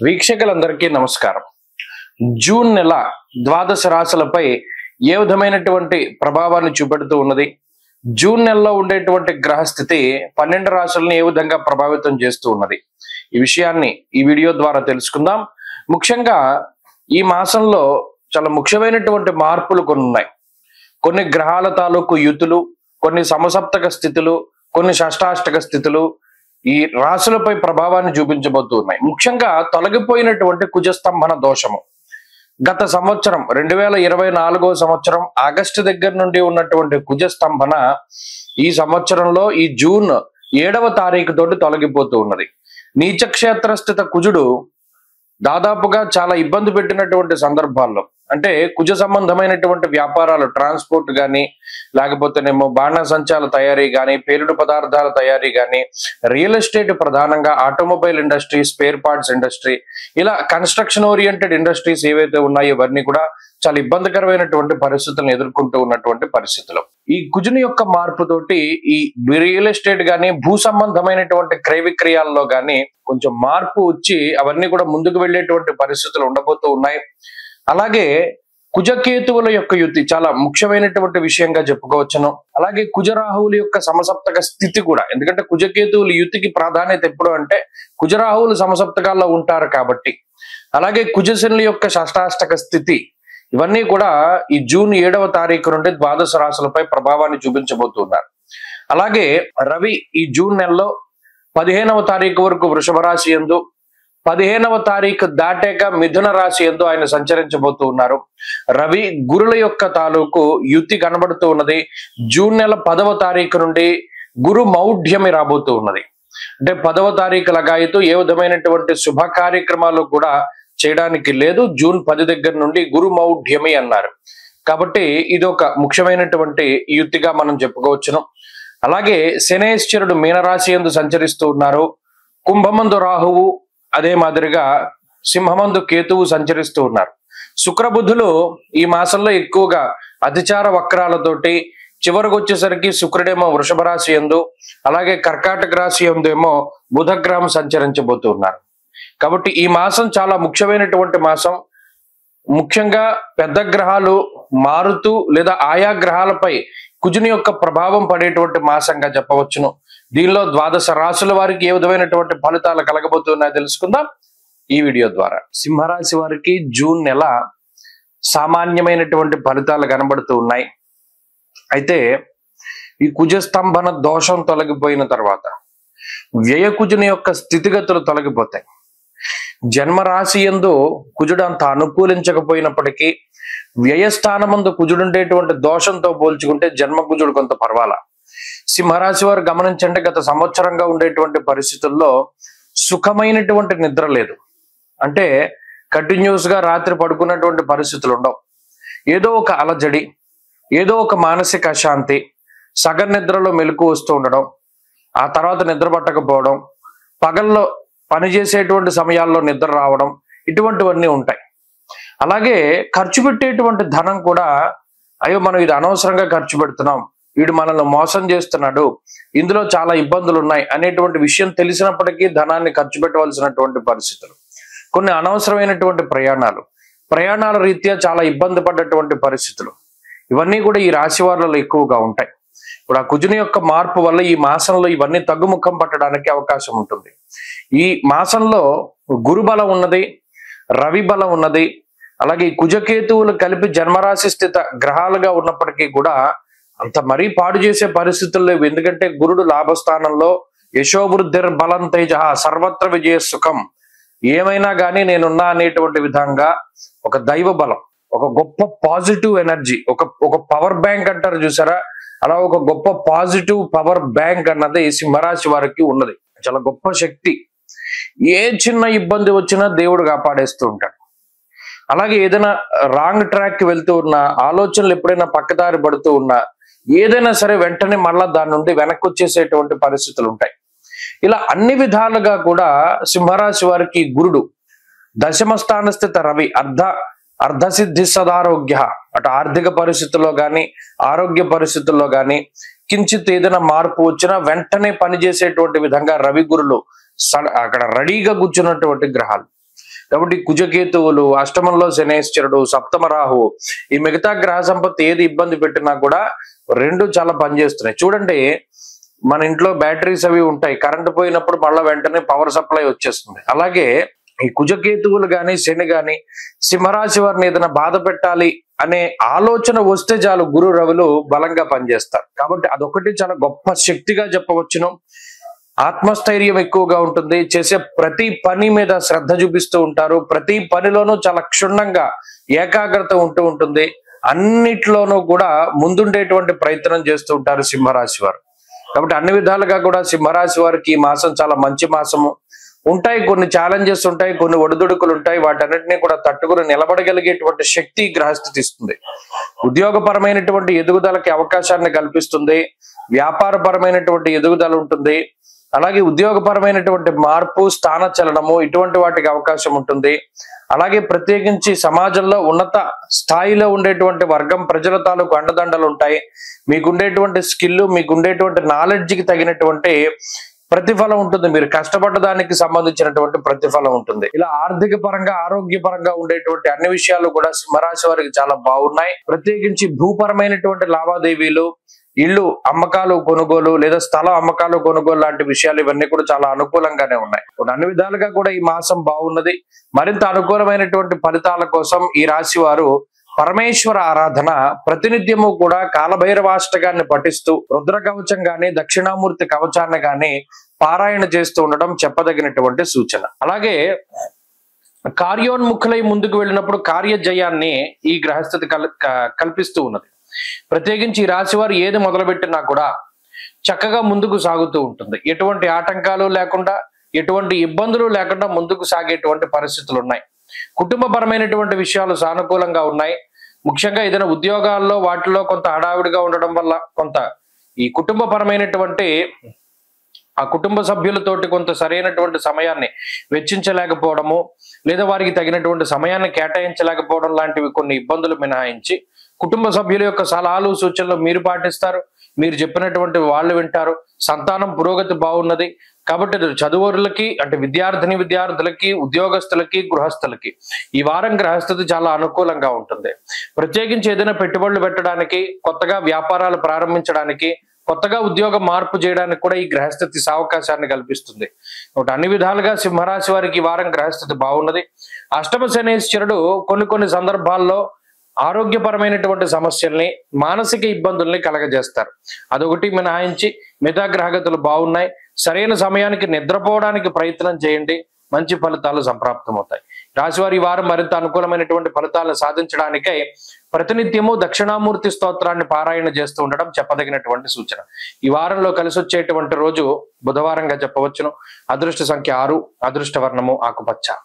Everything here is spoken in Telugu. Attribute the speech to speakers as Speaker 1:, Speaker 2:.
Speaker 1: వీక్షకులందరికీ నమస్కారం. జూన్ నెల ద్వాదశ రాశులపై ఏ విధమైనటువంటి ప్రభావాన్ని చూపెడుతూ ఉన్నది, జూన్ నెలలో ఉండేటువంటి గ్రహస్థితి 12 రాశులను ఏ విధంగా ప్రభావితం చేస్తూ ఉన్నది, ఈ విషయాన్ని ఈ వీడియో ద్వారా తెలుసుకుందాం. ముఖ్యంగా ఈ మాసంలో చాలా ముఖ్యమైనటువంటి మార్పులు కొన్ని ఉన్నాయి. కొన్ని గ్రహాల తాలూకు యుతులు, కొన్ని సమసప్తక స్థితులు, కొన్ని షష్టాష్టక స్థితులు ఈ రాశులపై ప్రభావాన్ని చూపించబోతూ ఉన్నాయి. ముఖ్యంగా తొలగిపోయినటువంటి కుజస్తంభన దోషము గత సంవత్సరం 2024 సంవత్సరం ఆగస్టు దగ్గర నుండి ఉన్నటువంటి కుజస్తంభన ఈ సంవత్సరంలో ఈ జూన్ 7వ తారీఖు తోటి తొలగిపోతూ ఉన్నది. నీచక్షేత్రస్థిత కుజుడు దాదాపుగా చాలా ఇబ్బంది పెట్టినటువంటి సందర్భాల్లో, అంటే కుజ సంబంధమైనటువంటి వ్యాపారాలు, ట్రాన్స్పోర్ట్ కానీ, లేకపోతేనేమో బాణసంచాల తయారీ కానీ, పేలుడు పదార్థాల తయారీ కానీ, రియల్ ఎస్టేట్ ప్రధానంగా automobile industry, spare parts industry, ఇలా కన్స్ట్రక్షన్ ఓరియంటెడ్ ఇండస్ట్రీస్ ఏవైతే ఉన్నాయో ఇవన్నీ కూడా చాలా ఇబ్బందికరమైనటువంటి పరిస్థితులను ఎదుర్కొంటూ ఉన్నటువంటి పరిస్థితులు. ఈ కుజుని యొక్క మార్పుతోటి ఈ రియల్ ఎస్టేట్ గానీ, భూ సంబంధమైనటువంటి క్రయ విక్రయాల్లో గానీ కొంచెం మార్పు వచ్చి అవన్నీ కూడా ముందుకు వెళ్ళేటువంటి పరిస్థితులు ఉండబోతూ ఉన్నాయి. అలాగే కుజకేతువుల యొక్క యుతి చాలా ముఖ్యమైనటువంటి విషయంగా చెప్పుకోవచ్చును. అలాగే కుజరాహువుల యొక్క సమసప్తక స్థితి కూడా, ఎందుకంటే కుజకేతువుల యుతికి ప్రాధాన్యత ఎప్పుడు అంటే కుజరాహువులు సమసప్తకాల్లో ఉంటారు కాబట్టి. అలాగే కుజశనుల యొక్క షష్టాష్టక స్థితి, ఇవన్నీ కూడా ఈ జూన్ 7వ తారీఖు నుండి ద్వాదశ రాశులపై ప్రభావాన్ని చూపించబోతున్నారు. అలాగే రవి ఈ జూన్ నెలలో 15వ తారీఖు వరకు వృషభ రాశి యందు, 15వ తారీఖు దాటాక మిథున రాశి యందు ఆయన సంచరించబోతూ ఉన్నారు. రవి గురుల యొక్క తాలూకు యుతి కనబడుతూ ఉన్నది. జూన్ నెల 10వ తారీఖు నుండి గురు మౌఢ్యమి రాబోతూ ఉన్నది. అంటే 10వ తారీఖు లగాయతూ ఏ విధమైనటువంటి శుభ కార్యక్రమాలు కూడా చేయడానికి లేదు. జూన్ 10 దగ్గర నుండి గురు మౌఢ్యమి అన్నారు కాబట్టి ఇది ఒక ముఖ్యమైనటువంటి యుతిగా మనం చెప్పుకోవచ్చును. అలాగే శనేశ్వరుడు మీనరాశి యందు సంచరిస్తూ ఉన్నారు. కుంభమందు రాహువు, అదే మాదిరిగా సింహమందు కేతువు సంచరిస్తూ ఉన్నారు. శుక్రబుధులు ఈ మాసంలో ఎక్కువగా అతిచార వక్రాలతోటి చివరికి వచ్చేసరికి శుక్రుడేమో వృషభ రాశి యందు, అలాగే కర్కాటక రాశి యందు ఏమో బుధగ్రహం సంచరించబోతూ ఉన్నారు. కాబట్టి ఈ మాసం చాలా ముఖ్యమైనటువంటి మాసం. ముఖ్యంగా పెద్ద గ్రహాలు మారుతూ లేదా ఆయా గ్రహాలపై కుజుని యొక్క ప్రభావం పడేటువంటి మాసంగా చెప్పవచ్చును. దీనిలో ద్వాదశ రాశుల వారికి ఏ విధమైనటువంటి ఫలితాలు కలగబోతున్నాయో తెలుసుకుందాం ఈ వీడియో ద్వారా. సింహరాశి వారికి జూన్ నెల సామాన్యమైనటువంటి ఫలితాలు కనబడుతూ ఉన్నాయి. అయితే ఈ కుజస్తంభన దోషం తొలగిపోయిన తర్వాత వ్యయ కుజుని యొక్క స్థితిగతులు తొలగిపోతాయి. జన్మరాశి యందు కుజుడు అంత అనుకూలించకపోయినప్పటికీ వ్యయస్థానమందు కుజుడుండేటువంటి దోషంతో పోల్చుకుంటే జన్మ కుజుడు కొంత పర్వాలా. సింహరాశి వారు గమనించండి, గత సంవత్సరంగా ఉండేటువంటి పరిస్థితుల్లో సుఖమైనటువంటి నిద్ర లేదు. అంటే కంటిన్యూస్ గా రాత్రి పడుకున్నటువంటి పరిస్థితులు ఉండవు. ఏదో ఒక అలజడి, ఏదో ఒక మానసిక అశాంతి, సగం నిద్రలో మెలకు వస్తూ ఉండడం, ఆ తర్వాత నిద్ర పట్టకపోవడం, పగల్లో పనిచేసేటువంటి సమయాల్లో నిద్ర రావడం, ఇటువంటివన్నీ ఉంటాయి. అలాగే ఖర్చు పెట్టేటువంటి ధనం కూడా, అయ్యో మనం ఇది అనవసరంగా ఖర్చు పెడుతున్నాం, వీడు మనల్ని మోసం చేస్తున్నాడు, ఇందులో చాలా ఇబ్బందులు ఉన్నాయి అనేటువంటి విషయం తెలిసినప్పటికీ ధనాన్ని ఖర్చు పెట్టవలసినటువంటి పరిస్థితులు, కొన్ని అనవసరమైనటువంటి ప్రయాణాల రీత్యా చాలా ఇబ్బంది పడ్డటువంటి పరిస్థితులు, ఇవన్నీ కూడా ఈ రాశి వారిలో ఎక్కువగా ఉంటాయి. ఇప్పుడు ఆ కుజుని యొక్క మార్పు వల్ల ఈ మాసంలో ఇవన్నీ తగ్గుముఖం పట్టడానికి అవకాశం ఉంటుంది. ఈ మాసంలో గురు బలం ఉన్నది, రవి బలం ఉన్నది, అలాగే ఈ కుజకేతువులు కలిపి జన్మరాశి స్థిత గ్రహాలుగా ఉన్నప్పటికీ కూడా అంత మరీ పాడు చేసే పరిస్థితులు లేవు. ఎందుకంటే గురుడు లాభస్థానంలో, యశోవృద్ధిర్ బలం తేజ సర్వత్ర విజయ సుఖం, ఏమైనా కానీ నేనున్నా అనేటువంటి విధంగా ఒక దైవ బలం, ఒక గొప్ప పాజిటివ్ ఎనర్జీ, ఒక పవర్ బ్యాంక్ అంటారు చూసారా, అలా ఒక గొప్ప పాజిటివ్ పవర్ బ్యాంక్ అన్నది సింహరాశి వారికి ఉన్నది. చాలా గొప్ప శక్తి. ఏ చిన్న ఇబ్బంది వచ్చినా దేవుడు కాపాడేస్తూ ఉంటాడు. అలాగే ఏదైనా రాంగ్ ట్రాక్ కి వెళ్తూ ఉన్నా, ఆలోచనలు ఎప్పుడైనా పక్కదారి పడుతూ ఉన్నా, ఏదైనా సరే వెంటనే మళ్ళా దాని నుండి వెనక్కి వచ్చేసేటువంటి పరిస్థితులు ఉంటాయి. ఇలా అన్ని విధాలుగా కూడా సింహరాశి వారికి గురుడు, దశమ స్థాన స్థిత రవి అర్ధసిద్ధి సదారోగ్య, అటు ఆర్థిక పరిస్థితుల్లో కానీ ఆరోగ్య పరిస్థితుల్లో కానీ కించిత్ ఏదైనా మార్పు వచ్చినా వెంటనే పనిచేసేటువంటి విధంగా రవి గురులు అక్కడ రెడీగా కూర్చున్నటువంటి గ్రహాలు. కాబట్టి కుజకేతువులు, అష్టమంలో శనేశ్వరుడు, సప్తమ రాహువు, ఈ మిగతా గ్రహ సంపత్తి ఏది ఇబ్బంది పెట్టినా కూడా రెండు చాలా పనిచేస్తున్నాయి. చూడండి, మన ఇంట్లో బ్యాటరీస్ అవి ఉంటాయి, కరెంట్ పోయినప్పుడు మళ్ళీ వెంటనే పవర్ సప్లై వచ్చేస్తుంది. అలాగే ఈ కుజకేతువులు గాని, శని గాని సింహరాశి వారిని ఏదైనా బాధ పెట్టాలి అనే ఆలోచన వస్తే చాలు గురు రవులు బలంగా పనిచేస్తారు. కాబట్టి అదొకటి చాలా గొప్ప శక్తిగా చెప్పవచ్చును. ఆత్మస్థైర్యం ఎక్కువగా ఉంటుంది, చేసే ప్రతి పని మీద శ్రద్ధ చూపిస్తూ ఉంటారు, ప్రతి పనిలోనూ చాలా క్షుణ్ణంగా ఏకాగ్రత ఉంటూ ఉంటుంది, అన్నిట్లోనూ కూడా ముందుండేటువంటి ప్రయత్నం చేస్తూ ఉంటారు సింహరాశి వారు. కాబట్టి అన్ని విధాలుగా కూడా సింహరాశి వారికి ఈ మాసం చాలా మంచి మాసము. ఉంటాయి కొన్ని ఛాలెంజెస్ ఉంటాయి, కొన్ని ఒడిదుడుకులు ఉంటాయి, వాటన్నిటిని కూడా తట్టుకుని నిలబడగలిగేటువంటి శక్తి గ్రహస్థితి ఇస్తుంది. ఉద్యోగపరమైనటువంటి ఎదుగుదలకి అవకాశాన్ని కల్పిస్తుంది, వ్యాపారపరమైనటువంటి ఎదుగుదల ఉంటుంది, అలాగే ఉద్యోగపరమైనటువంటి మార్పు, స్థాన చలనము ఇటువంటి వాటికి అవకాశం ఉంటుంది. అలాగే ప్రత్యేకించి సమాజంలో ఉన్నత స్థాయిలో ఉండేటువంటి వర్గం ప్రజల తాలూకు అండదండలు ఉంటాయి. మీకుండేటువంటి స్కిల్, మీకుండేటువంటి నాలెడ్జ్కి తగినటువంటి ప్రతిఫలం ఉంటుంది, మీరు కష్టపడ్డ దానికి సంబంధించినటువంటి ప్రతిఫలం ఉంటుంది. ఇలా ఆర్థిక పరంగా, ఆరోగ్యపరంగా ఉండేటువంటి అన్ని విషయాలు కూడా సింహరాశి వారికి చాలా బాగున్నాయి. ప్రత్యేకించి భూపరమైనటువంటి లావాదేవీలు, ఇల్లు అమ్మకాలు కొనుగోలు లేదా స్థలం అమ్మకాలు కొనుగోలు లాంటి విషయాలు ఇవన్నీ కూడా చాలా అనుకూలంగానే ఉన్నాయి. అన్ని విధాలుగా కూడా ఈ మాసం బాగున్నది. మరింత అనుకూలమైనటువంటి ఫలితాల కోసం ఈ రాశి వారు పరమేశ్వర ఆరాధన ప్రతినిత్యము కూడా కాలభైరవాష్టకాన్ని పఠిస్తూ రుద్ర కవచం గాని, దక్షిణామూర్తి కవచాన్ని గాని పారాయణ చేస్తూ ఉండడం చెప్పదగినటువంటి సూచన. అలాగే కార్యోన్ముఖులై ముందుకు వెళ్ళినప్పుడు కార్యజయాన్ని ఈ గ్రహస్థితి కల్పిస్తూ ఉన్నది. ప్రత్యేకించి ఈ రాశి వారు ఏది మొదలుపెట్టినా కూడా చక్కగా ముందుకు సాగుతూ ఉంటుంది. ఎటువంటి ఆటంకాలు లేకుండా, ఎటువంటి ఇబ్బందులు లేకుండా ముందుకు సాగేటువంటి పరిస్థితులు ఉన్నాయి. కుటుంబపరమైనటువంటి విషయాలు సానుకూలంగా ఉన్నాయి. ముఖ్యంగా ఏదైనా ఉద్యోగాల్లో వాటిలో కొంత హడావిడిగా ఉండడం వల్ల కొంత ఈ కుటుంబపరమైనటువంటి ఆ కుటుంబ సభ్యులతోటి కొంత సరైనటువంటి సమయాన్ని వెచ్చించలేకపోవడము, లేదా వారికి తగినటువంటి సమయాన్ని కేటాయించలేకపోవడం లాంటివి కొన్ని ఇబ్బందులు మినహాయించి కుటుంబ సభ్యుల యొక్క సలహాలు, సూచనలు మీరు పాటిస్తారు, మీరు చెప్పినటువంటి వాళ్ళు వింటారు, సంతానం పురోగతి బాగున్నది. కాబట్టి చదువులకి అంటే విద్యార్థులకి, ఉద్యోగస్తులకి, గృహస్థులకి ఈ వారం గ్రహస్థితి చాలా అనుకూలంగా ఉంటుంది. ప్రత్యేకించి ఏదైనా పెట్టుబడులు పెట్టడానికి, కొత్తగా వ్యాపారాలు ప్రారంభించడానికి, కొత్తగా ఉద్యోగ మార్పు చేయడానికి కూడా ఈ గ్రహస్థితి అవకాశాన్ని కల్పిస్తుంది. అన్ని విధాలుగా సింహరాశి వారికి ఈ వారం గ్రహస్థితి బాగున్నది. అష్టమ శనేశ్వరుడు కొన్ని సందర్భాల్లో ఆరోగ్యపరమైనటువంటి సమస్యల్ని, మానసిక ఇబ్బందుల్ని కలగజేస్తారు. అదొకటి మినహాయించి మిగతా గ్రహగతులు బాగున్నాయి. సరైన సమయానికి నిద్రపోవడానికి ప్రయత్నం చేయండి, మంచి ఫలితాలు సంప్రాప్తమవుతాయి. రాశివారి ఈ వారం మరింత అనుకూలమైనటువంటి ఫలితాలను సాధించడానికై ప్రతినిత్యము దక్షిణామూర్తి స్తోత్రాన్ని పారాయణ చేస్తూ ఉండడం చెప్పదగినటువంటి సూచన. ఈ వారంలో కలిసి వచ్చేటువంటి రోజు బుధవారంగా చెప్పవచ్చును. అదృష్ట సంఖ్య 6, అదృష్ట వర్ణము ఆకుపచ్చ.